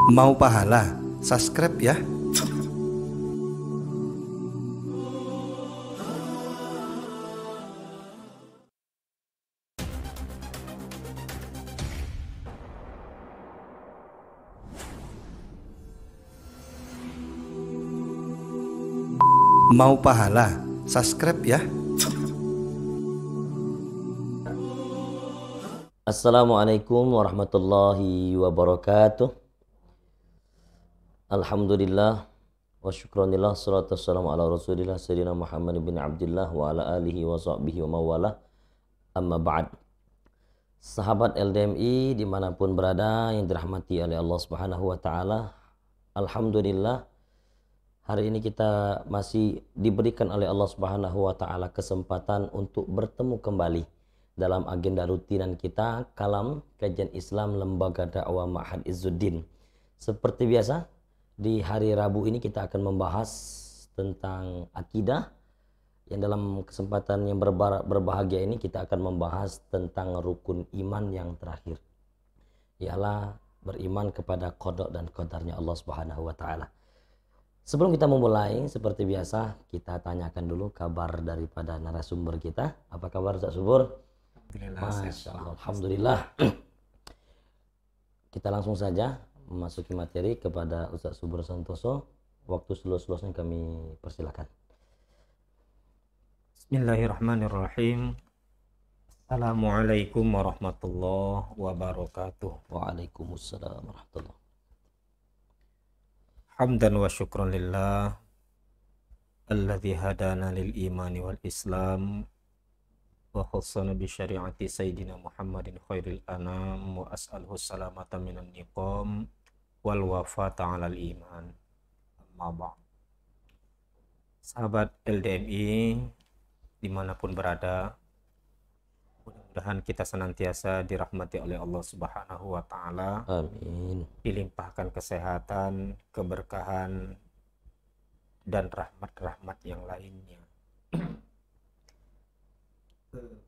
Mau pahala? Subscribe ya. Mau pahala? Subscribe ya. Assalamualaikum warahmatullahi wabarakatuh. Alhamdulillah wa syukranillah, salatu wassalamu ala rasulillah sayyidina Muhammad bin Abdullah wa ala alihi wa sahbihi wa mawalah, amma ba'd. Sahabat LDMI dimanapun berada yang dirahmati oleh Allah Subhanahu wa ta'ala, Alhamdulillah hari ini kita masih diberikan oleh Allah Subhanahu wa ta'ala kesempatan untuk bertemu kembali dalam agenda rutinan kita, Kalam Kajian Islam Lembaga Dakwah Ma'had Izzuddin. Seperti biasa, di hari Rabu ini kita akan membahas tentang akidah, yang dalam kesempatan yang berbahagia ini kita akan membahas tentang rukun iman yang terakhir, ialah beriman kepada qada dan qadarnya Allah Subhanahu wa ta'ala. Sebelum kita memulai, seperti biasa kita tanyakan dulu kabar daripada narasumber kita. Apa kabar Ustaz Subur? Masya Allah, Alhamdulillah. Kita langsung saja memasuki materi kepada Ustaz Subur Santoso. Waktu seluas-luasnya kami persilakan. Bismillahirrahmanirrahim. Assalamualaikum warahmatullahi wabarakatuh. Waalaikumsalam warahmatullahi. Hamdan wa syukran lillah alladzi hadana lil imani wal islam wa khassana bi syari'ati sayyidina Muhammadin khairil anam wa as'aluhu salamata minan niqam wal wafata 'alal iman. Amma ba'd. Sahabat LDMI dimanapun berada, mudah-mudahan kita senantiasa dirahmati oleh Allah Subhanahu wa ta'ala, Amin. dilimpahkan kesehatan, keberkahan, dan rahmat-rahmat yang lainnya.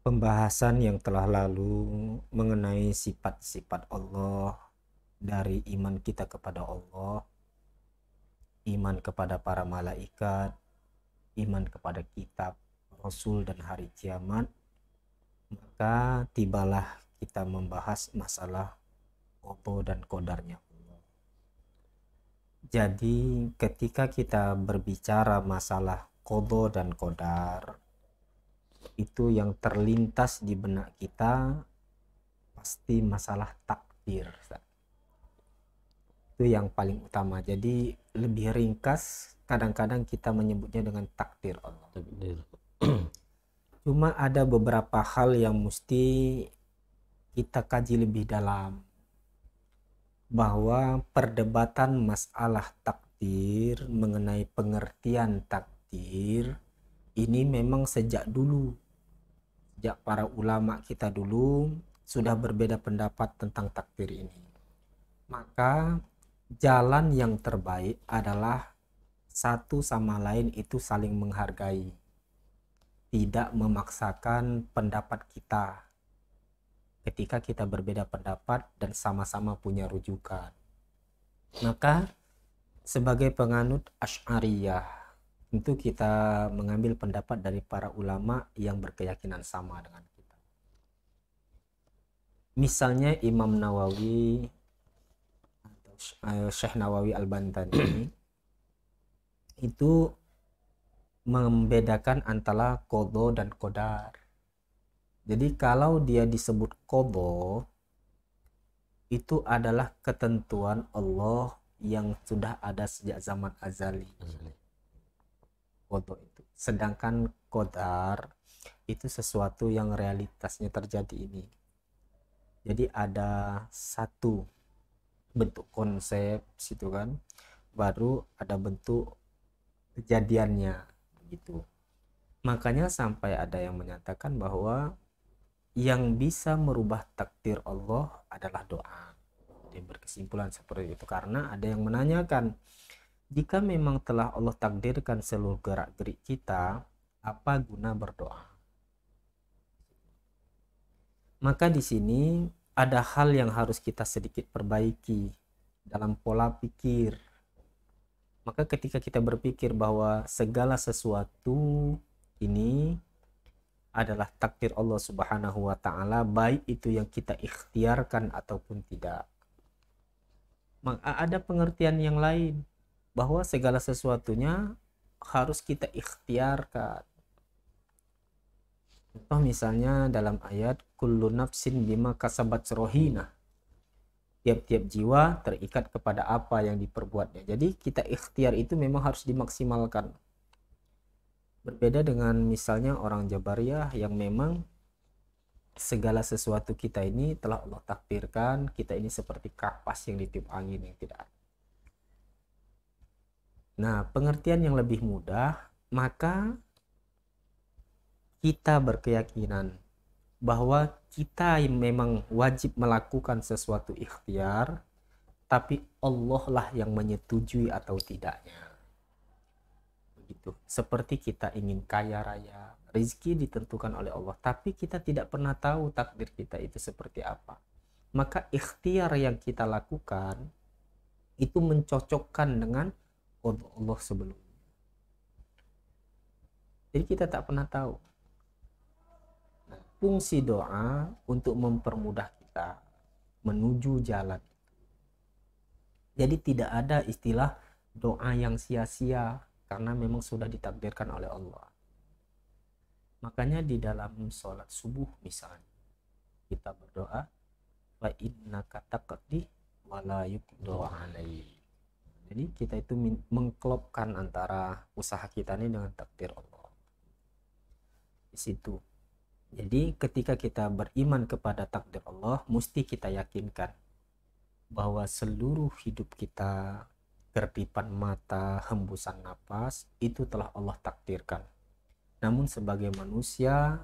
Pembahasan yang telah lalu mengenai sifat-sifat Allah, dari iman kita kepada Allah, iman kepada para malaikat, iman kepada kitab, Rasul, dan hari kiamat, maka tibalah kita membahas masalah qada dan qadarnya Allah. Jadi ketika kita berbicara masalah qada dan qadar, itu yang terlintas di benak kita pasti masalah takdir. Itu yang paling utama. Jadi lebih ringkas kadang-kadang kita menyebutnya dengan takdir Allah. Takdir. Cuma ada beberapa hal yang mesti kita kaji lebih dalam, bahwa perdebatan masalah takdir, mengenai pengertian takdir, ini memang sejak dulu, sejak para ulama kita dulu sudah berbeda pendapat tentang takdir ini. Maka jalan yang terbaik adalah satu sama lain itu saling menghargai, tidak memaksakan pendapat kita ketika kita berbeda pendapat dan sama-sama punya rujukan. Maka sebagai penganut Asy'ariyah, tentu kita mengambil pendapat dari para ulama yang berkeyakinan sama dengan kita. Misalnya Imam Nawawi atau Syekh Nawawi Al-Bantani itu membedakan antara qada dan qadar. Jadi kalau dia disebut qada, itu adalah ketentuan Allah yang sudah ada sejak zaman azali. Qada itu. Sedangkan qadar itu sesuatu yang realitasnya terjadi ini. Jadi ada satu bentuk konsep situ kan, baru ada bentuk kejadiannya gitu. Makanya sampai ada yang menyatakan bahwa yang bisa merubah takdir Allah adalah doa. Dia berkesimpulan seperti itu karena ada yang menanyakan, jika memang telah Allah takdirkan seluruh gerak-gerik kita, apa guna berdoa? Maka di sini ada hal yang harus kita sedikit perbaiki dalam pola pikir. Maka ketika kita berpikir bahwa segala sesuatu ini adalah takdir Allah Subhanahu wa taala, baik itu yang kita ikhtiarkan ataupun tidak, maka ada pengertian yang lain bahwa segala sesuatunya harus kita ikhtiarkan. Contoh misalnya dalam ayat kullu nafsin bima kasabat rohina, tiap-tiap jiwa terikat kepada apa yang diperbuatnya. Jadi kita ikhtiar itu memang harus dimaksimalkan. Berbeda dengan misalnya orang Jabariyah yang memang segala sesuatu kita ini telah Allah takdirkan, kita ini seperti kapas yang ditiup angin yang tidak ada. Nah, pengertian yang lebih mudah, maka kita berkeyakinan bahwa kita memang wajib melakukan sesuatu ikhtiar, tapi Allah lah yang menyetujui atau tidaknya. Begitu. Seperti kita ingin kaya raya, rezeki ditentukan oleh Allah, tapi kita tidak pernah tahu takdir kita itu seperti apa. Maka ikhtiar yang kita lakukan itu mencocokkan dengan Allah sebelumnya. Jadi kita tak pernah tahu. Nah, fungsi doa untuk mempermudah kita menuju jalan. Jadi tidak ada istilah doa yang sia-sia, karena memang sudah ditakdirkan oleh Allah. Makanya di dalam sholat subuh misalnya kita berdoa fa innaka taqdi wa la yuqda alaik. Jadi kita itu mengklopkan antara usaha kita ini dengan takdir Allah. Di situ. Jadi ketika kita beriman kepada takdir Allah, mesti kita yakinkan bahwa seluruh hidup kita, gerdipan mata, hembusan napas, itu telah Allah takdirkan. Namun sebagai manusia,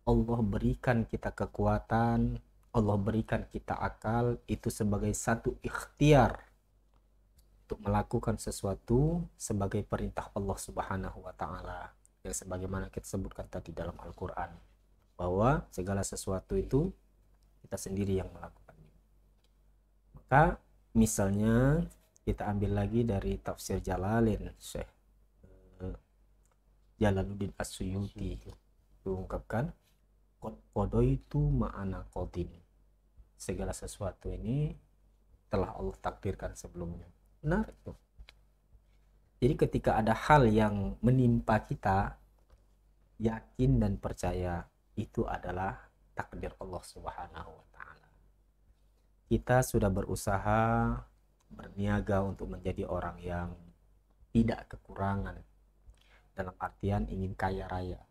Allah berikan kita kekuatan, Allah berikan kita akal, itu sebagai satu ikhtiar untuk melakukan sesuatu sebagai perintah Allah Subhanahu wa taala. Yang sebagaimana kita sebutkan tadi dalam Al-Qur'an, bahwa segala sesuatu itu kita sendiri yang melakukannya. Maka misalnya kita ambil lagi dari tafsir Jalalain, Syekh Jalaluddin As-Suyuti diungkapkan qadaitu ma'ana qadin, segala sesuatu ini telah Allah takdirkan sebelumnya. Benar itu. Jadi ketika ada hal yang menimpa kita, yakin dan percaya itu adalah takdir Allah Subhanahu wa taala. Kita sudah berusaha, berniaga untuk menjadi orang yang tidak kekurangan, dalam artian ingin kaya raya.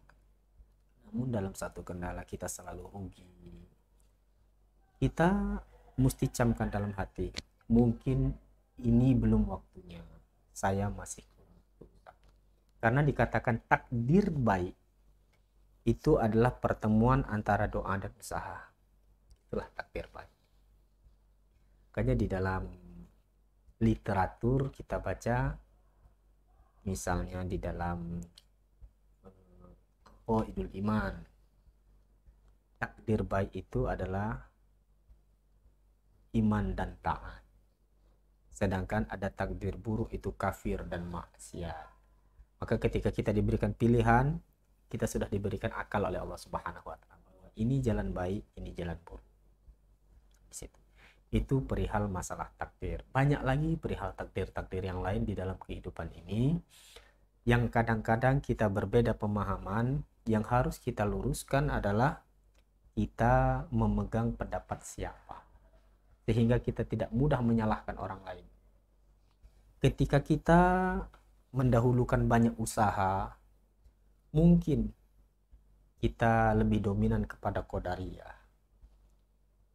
Namun dalam satu kendala kita selalu rugi. Kita mesti camkan dalam hati, mungkin ini belum waktunya, saya masih kurang. Karena dikatakan takdir baik itu adalah pertemuan antara doa dan usaha. Itulah takdir baik. Makanya di dalam literatur kita baca, misalnya di dalam Idul Iman, takdir baik itu adalah iman dan taat, sedangkan ada takdir buruk itu kafir dan maksiat. Maka ketika kita diberikan pilihan, kita sudah diberikan akal oleh Allah Subhanahu wa taala, ini jalan baik, ini jalan buruk. Di situ. Itu perihal masalah takdir. Banyak lagi perihal takdir-takdir yang lain di dalam kehidupan ini yang kadang-kadang kita berbeda pemahaman. Yang harus kita luruskan adalah kita memegang pendapat siapa, sehingga kita tidak mudah menyalahkan orang lain. Ketika kita mendahulukan banyak usaha, mungkin kita lebih dominan kepada qadariyah.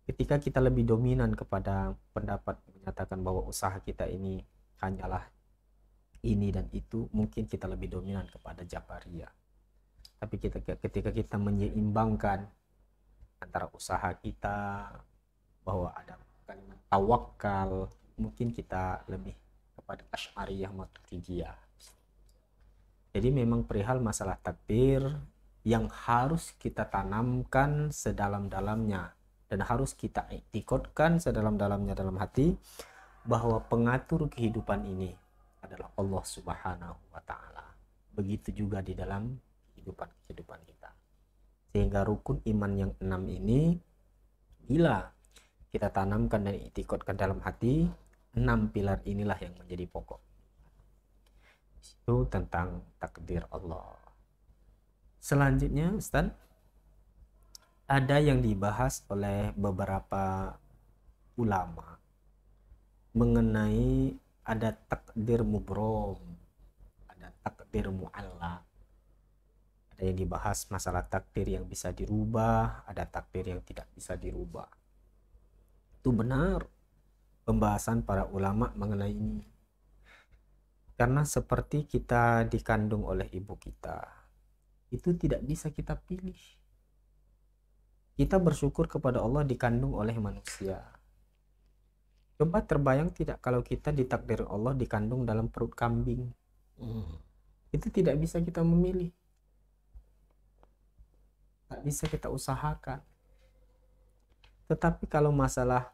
Ketika kita lebih dominan kepada pendapat menyatakan bahwa usaha kita ini hanyalah ini dan itu, mungkin kita lebih dominan kepada Jabariyah. Tapi ketika kita menyeimbangkan antara usaha kita, bahwa ada kalimat tawakal, mungkin kita lebih kepada Asy'ariyah Maturidiyah. Jadi memang perihal masalah takdir yang harus kita tanamkan sedalam-dalamnya dan harus kita iktikadkan sedalam-dalamnya dalam hati, bahwa pengatur kehidupan ini adalah Allah Subhanahu wa Ta'ala. Begitu juga di dalam kehidupan kita. Sehingga rukun iman yang 6 ini bila kita tanamkan dan itikadkan dalam hati, 6 pilar inilah yang menjadi pokok. Itu tentang takdir Allah. Selanjutnya Ustaz, ada yang dibahas oleh beberapa ulama mengenai ada takdir mubrom, ada takdir mu'allaq. Ada yang dibahas masalah takdir yang bisa dirubah, ada takdir yang tidak bisa dirubah. Itu benar pembahasan para ulama mengenai ini. Karena seperti kita dikandung oleh ibu kita, itu tidak bisa kita pilih. Kita bersyukur kepada Allah dikandung oleh manusia. Coba terbayang tidak kalau kita ditakdir Allah dikandung dalam perut kambing. Itu tidak bisa kita memilih. Tak bisa kita usahakan. Tetapi kalau masalah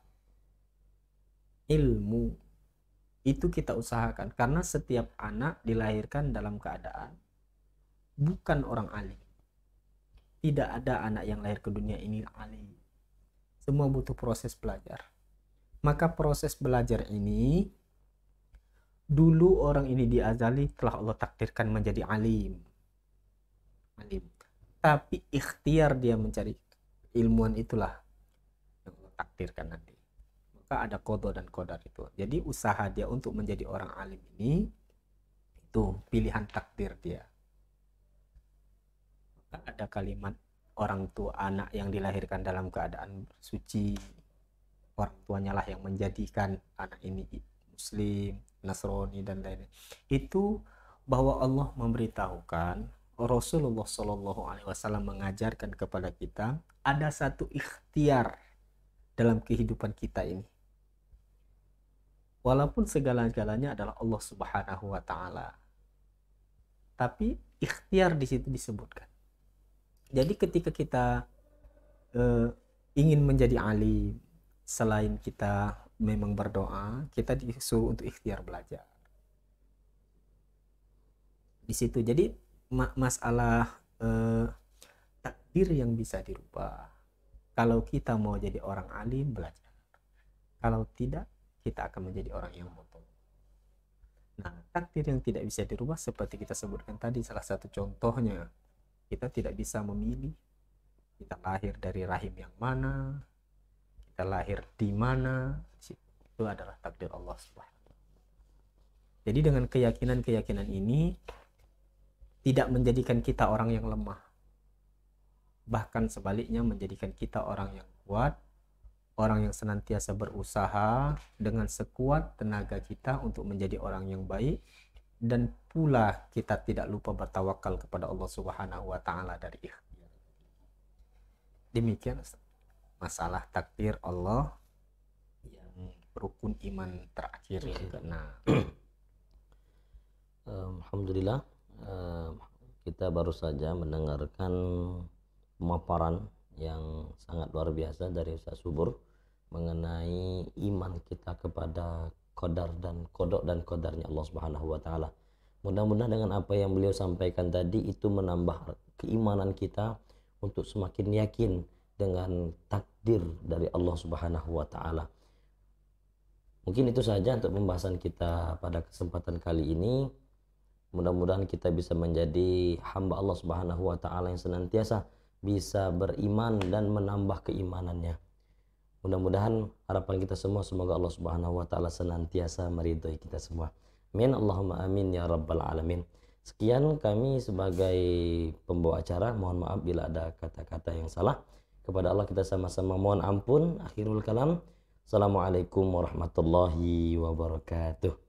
ilmu, itu kita usahakan. Karena setiap anak dilahirkan dalam keadaan bukan orang alim. Tidak ada anak yang lahir ke dunia ini alim. Semua butuh proses belajar. Maka proses belajar ini, dulu orang ini diazali telah Allah takdirkan menjadi alim. Tapi ikhtiar dia mencari ilmuwan itulah yang Allah takdirkan nanti. Maka ada qada dan qadar itu. Jadi usaha dia untuk menjadi orang alim ini, itu pilihan takdir dia. Maka ada kalimat orang tua anak yang dilahirkan dalam keadaan suci, orang tuanya lah yang menjadikan anak ini Muslim, Nasrani dan lain-lain. Itu bahwa Allah memberitahukan, Rasulullah Shallallahu Alaihi Wasallam mengajarkan kepada kita ada satu ikhtiar dalam kehidupan kita ini. Walaupun segala-galanya adalah Allah Subhanahu Wa Taala, tapi ikhtiar di situ disebutkan. Jadi ketika kita ingin menjadi alim, selain kita memang berdoa, kita disuruh untuk ikhtiar belajar. Di situ jadi masalah takdir yang bisa dirubah. Kalau kita mau jadi orang alim, belajar. Kalau tidak, kita akan menjadi orang yang bodoh. Nah, takdir yang tidak bisa dirubah seperti kita sebutkan tadi, salah satu contohnya, kita tidak bisa memilih kita lahir dari rahim yang mana, kita lahir di mana. Itu adalah takdir Allah Subhanahu. Jadi dengan keyakinan-keyakinan ini tidak menjadikan kita orang yang lemah, bahkan sebaliknya menjadikan kita orang yang kuat, orang yang senantiasa berusaha dengan sekuat tenaga kita untuk menjadi orang yang baik, dan pula kita tidak lupa bertawakal kepada Allah Subhanahu wa Ta'ala dari ikhtiar. Demikian masalah takdir Allah yang rukun iman terakhir yang keenam. Alhamdulillah, kita baru saja mendengarkan pemaparan yang sangat luar biasa dari Ustaz Subur mengenai iman kita kepada qadar dan qada dan qadarnya Allah Subhanahu wa Ta'ala. Mudah-mudahan dengan apa yang beliau sampaikan tadi itu menambah keimanan kita untuk semakin yakin dengan takdir dari Allah Subhanahu wa Ta'ala. Mungkin itu saja untuk pembahasan kita pada kesempatan kali ini. Mudah-mudahan kita bisa menjadi hamba Allah Subhanahu wa Ta'ala yang senantiasa bisa beriman dan menambah keimanannya. Mudah-mudahan harapan kita semua, semoga Allah Subhanahu wa Ta'ala senantiasa meridhai kita semua. Amin, Allahumma amin ya rabbal alamin. Sekian kami sebagai pembawa acara, mohon maaf bila ada kata-kata yang salah. Kepada Allah kita sama-sama mohon ampun. Akhirul kalam, assalamualaikum warahmatullahi wabarakatuh.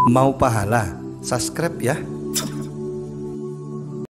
Mau pahala? Subscribe ya.